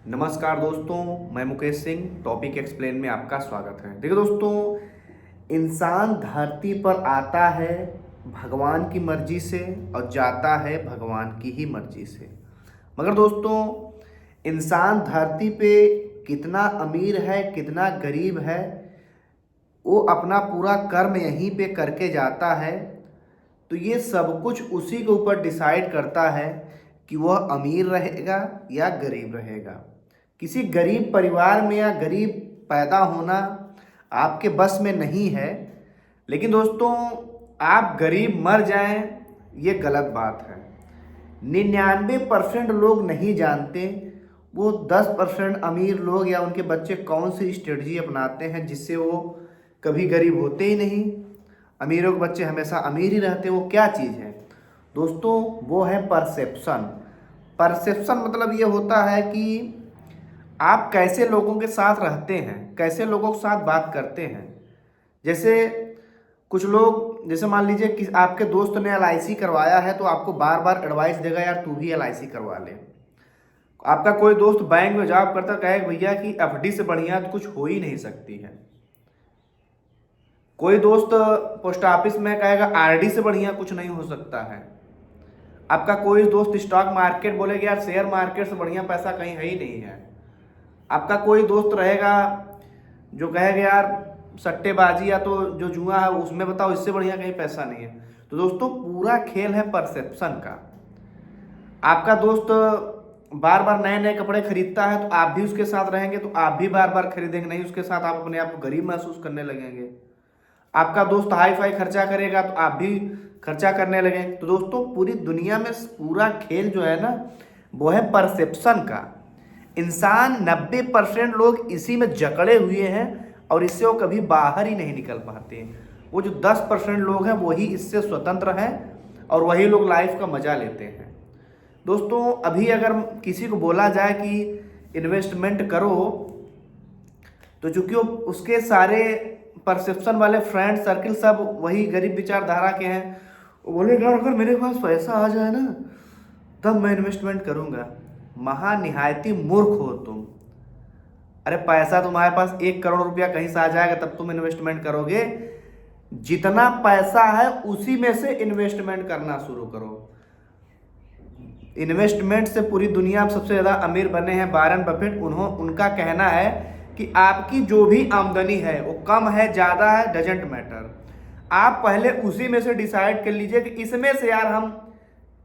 नमस्कार दोस्तों, मैं मुकेश सिंह टॉपिक एक्सप्लेन में आपका स्वागत है। देखिए दोस्तों, इंसान धरती पर आता है भगवान की मर्जी से और जाता है भगवान की ही मर्जी से। मगर दोस्तों, इंसान धरती पे कितना अमीर है कितना गरीब है, वो अपना पूरा कर्म यहीं पे करके जाता है। तो ये सब कुछ उसी के ऊपर डिसाइड करता है कि वह अमीर रहेगा या गरीब रहेगा। किसी गरीब परिवार में या गरीब पैदा होना आपके बस में नहीं है। लेकिन दोस्तों, आप गरीब मर जाएं ये गलत बात है। 99% लोग नहीं जानते वो 10% अमीर लोग या उनके बच्चे कौन सी स्ट्रेटजी अपनाते हैं जिससे वो कभी गरीब होते ही नहीं। अमीरों के बच्चे हमेशा अमीर ही रहते हैं। वो क्या चीज़ है दोस्तों? वो है परसेप्शन। परसेप्शन मतलब ये होता है कि आप कैसे लोगों के साथ रहते हैं, कैसे लोगों के साथ बात करते हैं। जैसे कुछ लोग, जैसे मान लीजिए कि आपके दोस्त ने LIC करवाया है तो आपको बार बार एडवाइस देगा, यार तू भी LIC करवा ले। आपका कोई दोस्त बैंक में जॉब करता कहेगा भैया कि FD से बढ़िया तो कुछ हो ही नहीं सकती है। कोई दोस्त पोस्ट ऑफिस में कहेगा RD से बढ़िया कुछ नहीं हो सकता है। आपका कोई दोस्त स्टॉक मार्केट बोलेगा यार शेयर मार्केट से बढ़िया पैसा कहीं है ही नहीं है। आपका कोई दोस्त रहेगा जो कहेगा यार सट्टेबाजी या तो जो जुआ है उसमें बताओ, इससे बढ़िया कहीं पैसा नहीं है। तो दोस्तों, पूरा खेल है परसेप्शन का। आपका दोस्त बार बार नए नए कपड़े खरीदता है तो आप भी उसके साथ रहेंगे तो आप भी बार बार खरीदेंगे नहीं उसके साथ, आप अपने आप को गरीब महसूस करने लगेंगे। आपका दोस्त हाई फाई खर्चा करेगा तो आप भी खर्चा करने लगेंगे। तो दोस्तों, पूरी दुनिया में पूरा खेल जो है ना, वो है परसेप्शन का। इंसान 90% लोग इसी में जकड़े हुए हैं और इससे वो कभी बाहर ही नहीं निकल पाते। वो जो 10% लोग हैं वही इससे स्वतंत्र हैं और वही लोग लाइफ का मजा लेते हैं। दोस्तों, अभी अगर किसी को बोला जाए कि इन्वेस्टमेंट करो तो चूंकि उसके सारे परसेप्शन वाले फ्रेंड सर्किल सब वही गरीब विचारधारा के हैं, वो बोलेगा अगर मेरे पास पैसा आ जाए ना तब मैं इन्वेस्टमेंट करूंगा। महानिहायती मूर्ख हो तुम। अरे पैसा तुम्हारे पास 1 करोड़ रुपया कहीं से आ जाएगा तब तुम इन्वेस्टमेंट करोगे? जितना पैसा है उसी में से इन्वेस्टमेंट करना शुरू करो। इन्वेस्टमेंट से पूरी दुनिया में सबसे ज़्यादा अमीर बने हैं वारेन बफेट। उनका कहना है कि आपकी जो भी आमदनी है वो कम है ज़्यादा है डजेंट मैटर, आप पहले उसी में से डिसाइड कर लीजिए कि इसमें से यार हम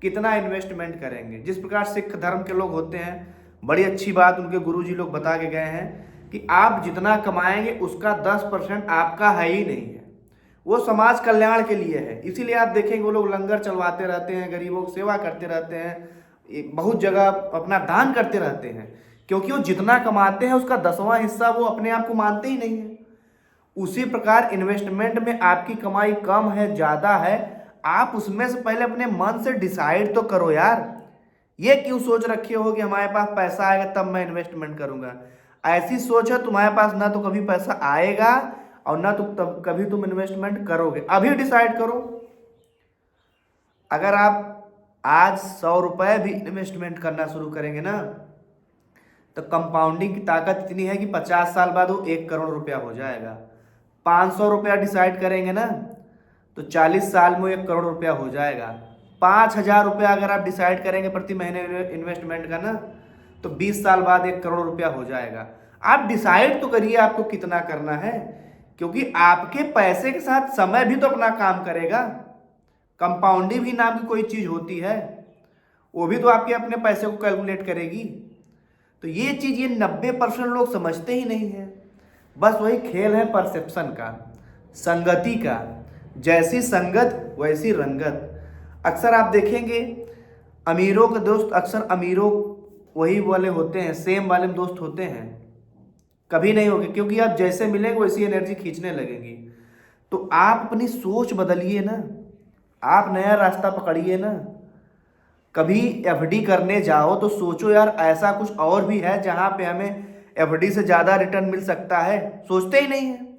कितना इन्वेस्टमेंट करेंगे। जिस प्रकार सिख धर्म के लोग होते हैं, बड़ी अच्छी बात उनके गुरुजी लोग बता के गए हैं कि आप जितना कमाएंगे उसका 10% आपका है ही नहीं है, वो समाज कल्याण के लिए है। इसीलिए आप देखेंगे वो लोग लंगर चलवाते रहते हैं, गरीबों की सेवा करते रहते हैं, बहुत जगह अपना दान करते रहते हैं, क्योंकि वो जितना कमाते हैं उसका 10वां हिस्सा वो अपने आप को मानते ही नहीं है। उसी प्रकार इन्वेस्टमेंट में आपकी कमाई कम है ज़्यादा है, आप उसमें से पहले अपने मन से डिसाइड तो करो यार। ये क्यों सोच रखे हो कि हमारे पास पैसा आएगा तब मैं इन्वेस्टमेंट करूंगा? ऐसी सोच है तुम्हारे पास ना तो कभी पैसा आएगा और ना तो तब कभी तुम इन्वेस्टमेंट करोगे। अभी डिसाइड करो। अगर आप आज 100 रुपये भी इन्वेस्टमेंट करना शुरू करेंगे ना तो कंपाउंडिंग की ताकत इतनी है कि 50 साल बाद वो 1 करोड़ रुपया हो जाएगा। 500 रुपया डिसाइड करेंगे ना तो 40 साल में 1 करोड़ रुपया हो जाएगा। 5,000 रुपया अगर आप डिसाइड करेंगे प्रति महीने इन्वेस्टमेंट का ना तो 20 साल बाद 1 करोड़ रुपया हो जाएगा। आप डिसाइड तो करिए आपको कितना करना है, क्योंकि आपके पैसे के साथ समय भी तो अपना काम करेगा। कंपाउंडिंग भी नाम की कोई चीज होती है, वो भी तो आपके अपने पैसे को कैलकुलेट करेगी। तो ये चीज ये 90% लोग समझते ही नहीं है। बस वही खेल है परसेप्शन का, संगति का। जैसी संगत वैसी रंगत। अक्सर आप देखेंगे अमीरों के दोस्त अक्सर अमीरों वही वाले होते हैं, सेम वाले दोस्त होते हैं, कभी नहीं होंगे, क्योंकि आप जैसे मिलेंगे वैसी एनर्जी खींचने लगेंगी। तो आप अपनी सोच बदलिए ना, आप नया रास्ता पकड़िए ना। कभी FD करने जाओ तो सोचो यार ऐसा कुछ और भी है जहां पे हमें FD से ज़्यादा रिटर्न मिल सकता है। सोचते ही नहीं है।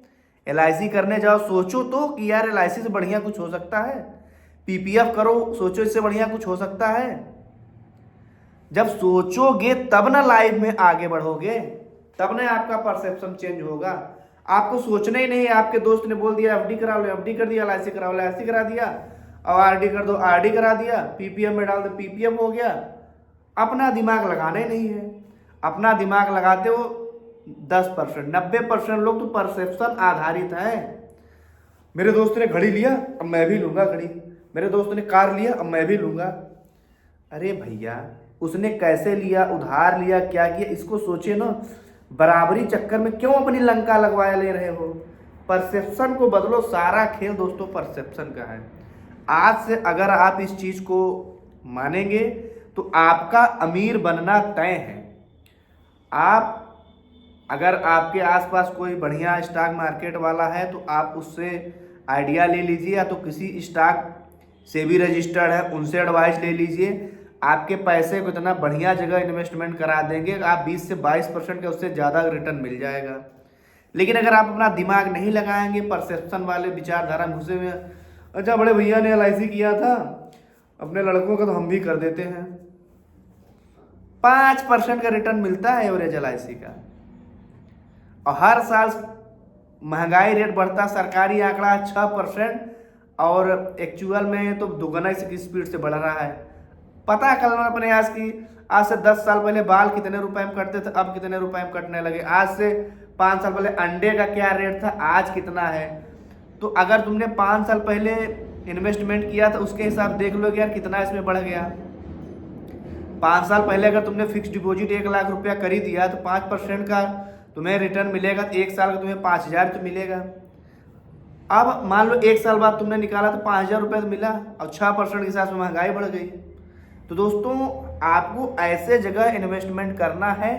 LIC करने जाओ सोचो तो कि यार LIC से बढ़िया कुछ हो सकता है। PPF करो सोचो इससे बढ़िया कुछ हो सकता है। जब सोचोगे तब ना लाइफ में आगे बढ़ोगे, तब ना आपका परसेप्शन चेंज होगा। आपको सोचना ही नहीं, आपके दोस्त ने बोल दिया एफडी करा लो, एफडी कर दिया, एलआईसी करा लो, एलआईसी करा दिया, और आरडी कर दो, आरडी करा दिया, पीपीएम में डाल दो, पीपीएम हो गया। अपना दिमाग लगाना ही नहीं है। अपना दिमाग लगाते हो 10%, 90% लोग तो परसेप्शन आधारित है। मेरे दोस्त ने घड़ी लिया, अब मैं भी लूंगा घड़ी। मेरे दोस्त ने कार लिया, अब मैं भी लूंगा। अरे भैया, उसने कैसे लिया, उधार लिया, क्या किया, इसको सोचे ना। बराबरी चक्कर में क्यों अपनी लंका लगवा ले रहे हो? परसेप्शन को बदलो। सारा खेल दोस्तों परसेप्शन का है। आज से अगर आप इस चीज को मानेंगे तो आपका अमीर बनना तय है। आप अगर आपके आसपास कोई बढ़िया स्टॉक मार्केट वाला है तो आप उससे आइडिया ले लीजिए, या तो किसी स्टॉक से भी रजिस्टर्ड है उनसे एडवाइस ले लीजिए। आपके पैसे को इतना बढ़िया जगह इन्वेस्टमेंट करा देंगे, आप 20 से 22% का उससे ज़्यादा रिटर्न मिल जाएगा। लेकिन अगर आप अपना दिमाग नहीं लगाएंगे, परसेप्शन वाले विचारधारा में घुसे हुए, अच्छा बड़े भैया ने एलआईसी किया था, अपने लड़कों का तो हम भी कर देते हैं। 5% का रिटर्न मिलता है एवरेज एलआईसी का, और हर साल महंगाई रेट बढ़ता, सरकारी आंकड़ा 6%, और एक्चुअल में तो दुगना की स्पीड से बढ़ रहा है। पता करना अपने आज से 10 साल पहले बाल कितने रुपए में कटते थे, अब कितने रुपए में कटने लगे। आज से 5 साल पहले अंडे का क्या रेट था, आज कितना है। तो अगर तुमने 5 साल पहले इन्वेस्टमेंट किया था उसके हिसाब देख लो यार कितना इसमें बढ़ गया। 5 साल पहले अगर तुमने फिक्स डिपॉजिट 1 लाख रुपया कर ही दिया तो 5% का तुम्हें रिटर्न मिलेगा, तो 1 साल का तुम्हें 5,000 तो मिलेगा। अब मान लो 1 साल बाद तुमने निकाला तो 5,000 रुपये तो मिला, और 6% के हिसाब से महंगाई बढ़ गई। तो दोस्तों आपको ऐसे जगह इन्वेस्टमेंट करना है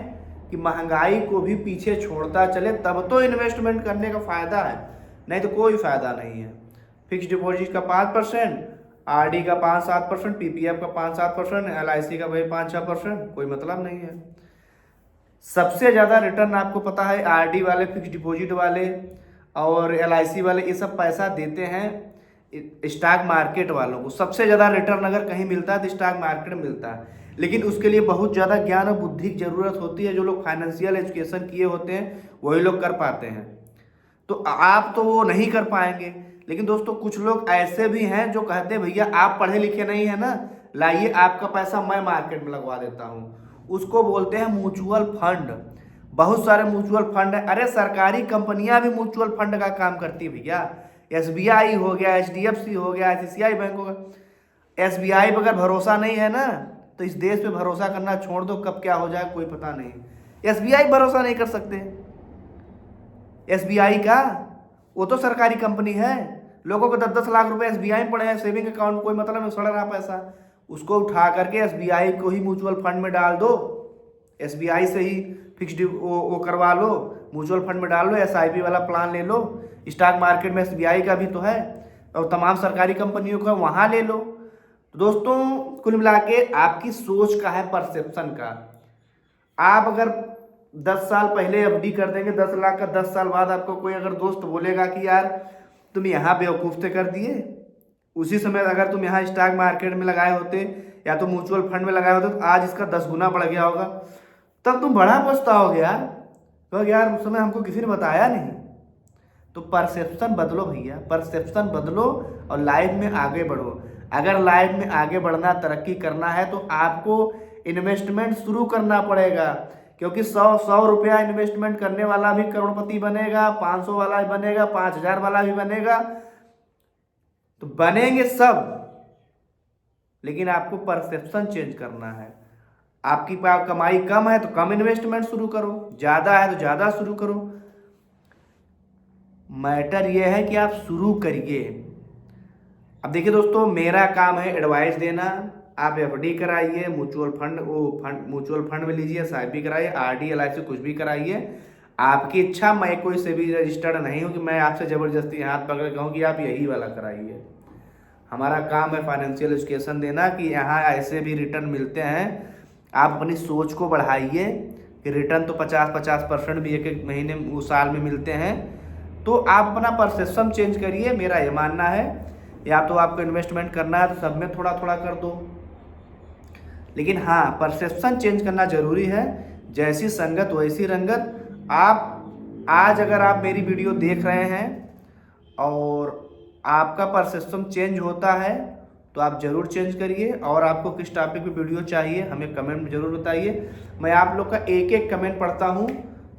कि महंगाई को भी पीछे छोड़ता चले, तब तो इन्वेस्टमेंट करने का फ़ायदा है, नहीं तो कोई फ़ायदा नहीं है। फिक्स डिपॉजिट का 5%, आरडी का 5-7%, पीपीएफ का 5-7%, एलआईसी का भाई 5-6%, कोई मतलब नहीं है। सबसे ज़्यादा रिटर्न आपको पता है आरडी वाले, फिक्स डिपॉजिट वाले और एलआईसी वाले, ये सब पैसा देते हैं स्टॉक मार्केट वालों को। सबसे ज़्यादा रिटर्न अगर कहीं मिलता है तो स्टॉक मार्केट में मिलता है, लेकिन उसके लिए बहुत ज़्यादा ज्ञान और बुद्धि की ज़रूरत होती है। जो लोग फाइनेंशियल एजुकेशन किए होते हैं वही लोग कर पाते हैं, तो आप तो वो नहीं कर पाएंगे। लेकिन दोस्तों कुछ लोग ऐसे भी हैं जो कहते हैं भैया आप पढ़े लिखे नहीं है ना, लाइए आपका पैसा मैं मार्केट में लगवा देता हूँ। उसको बोलते हैं म्यूचुअल फंड। बहुत सारे म्यूचुअल फंड है। अरे सरकारी कंपनियां भी म्यूचुअल फंड का काम करती है भैया। एसबीआई हो गया, एचडीएफसी हो गया, आईसीआईसीआई बैंक होगा। एसबीआई पर अगर भरोसा नहीं है ना तो इस देश पे भरोसा करना छोड़ दो, कब क्या हो जाए कोई पता नहीं। एसबीआई भरोसा नहीं कर सकते। एसबीआई का वो तो सरकारी कंपनी है, लोगों को 10-10 लाख रुपए एसबीआई में पड़े हैं सेविंग अकाउंट, कोई मतलब नहीं, सड़ रहा पैसा। उसको उठा करके एसबीआई को ही म्यूचुअल फंड में डाल दो, एसबीआई से ही फिक्स्ड वो करवा लो, म्यूचुअल फंड में डाल लो, एसआईपी वाला प्लान ले लो। स्टॉक मार्केट में एसबीआई का भी तो है और तमाम सरकारी कंपनियों का, वहाँ ले लो। तो दोस्तों कुल मिला के आपकी सोच का है, परसेप्शन का। आप अगर 10 साल पहले एफडी कर देंगे 10 लाख का, 10 साल बाद आपको कोई अगर दोस्त बोलेगा कि यार तुम यहाँ बेवकूफ़ से कर दिए, उसी समय अगर तुम यहाँ स्टॉक मार्केट में लगाए होते या तो म्यूचुअल फंड में लगाए होते तो आज इसका 10 गुना बढ़ गया होगा, तब तुम बड़ा पछताओगे यार। तो यार उस समय हमको किसी ने बताया नहीं। तो परसेप्शन बदलो भैया, परसेप्शन बदलो और लाइफ में आगे बढ़ो। अगर लाइफ में आगे बढ़ना, तरक्की करना है तो आपको इन्वेस्टमेंट शुरू करना पड़ेगा, क्योंकि 100 रुपया इन्वेस्टमेंट करने वाला भी करोड़पति बनेगा, 500 वाला भी बनेगा, 5,000 वाला भी बनेगा, तो बनेंगे सब। लेकिन आपको परसेप्शन चेंज करना है। आपकी कमाई कम है तो कम इन्वेस्टमेंट शुरू करो, ज़्यादा है तो ज़्यादा शुरू करो। मैटर ये है कि आप शुरू करिए। अब देखिए दोस्तों, मेरा काम है एडवाइस देना। आप एफडी कराइए, म्यूचुअल फंड में लीजिए, एसआईपी कराइए, आरडी एलआईसी कुछ भी कराइए, आपकी इच्छा। मैं कोई से भी रजिस्टर्ड नहीं हूँ कि मैं आपसे ज़बरदस्ती हाथ पकड़ कहूँ कि आप यही वाला कराइए। हमारा काम है फाइनेंशियल एजुकेशन देना कि यहाँ ऐसे भी रिटर्न मिलते हैं। आप अपनी सोच को बढ़ाइए कि रिटर्न तो 50-50% भी एक महीने उस साल में मिलते हैं। तो आप अपना परसेप्शन चेंज करिए, मेरा ये मानना है। या तो आपको इन्वेस्टमेंट करना है तो सब में थोड़ा थोड़ा कर दो, लेकिन हाँ, परसेप्शन चेंज करना ज़रूरी है। जैसी संगत वैसी रंगत। आप आज अगर आप मेरी वीडियो देख रहे हैं और आपका परसेप्शन चेंज होता है तो आप ज़रूर चेंज करिए। और आपको किस टॉपिक पे वीडियो चाहिए हमें कमेंट में ज़रूर बताइए। मैं आप लोग का एक एक कमेंट पढ़ता हूँ।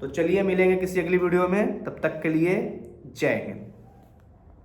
तो चलिए मिलेंगे किसी अगली वीडियो में, तब तक के लिए जय हिंद।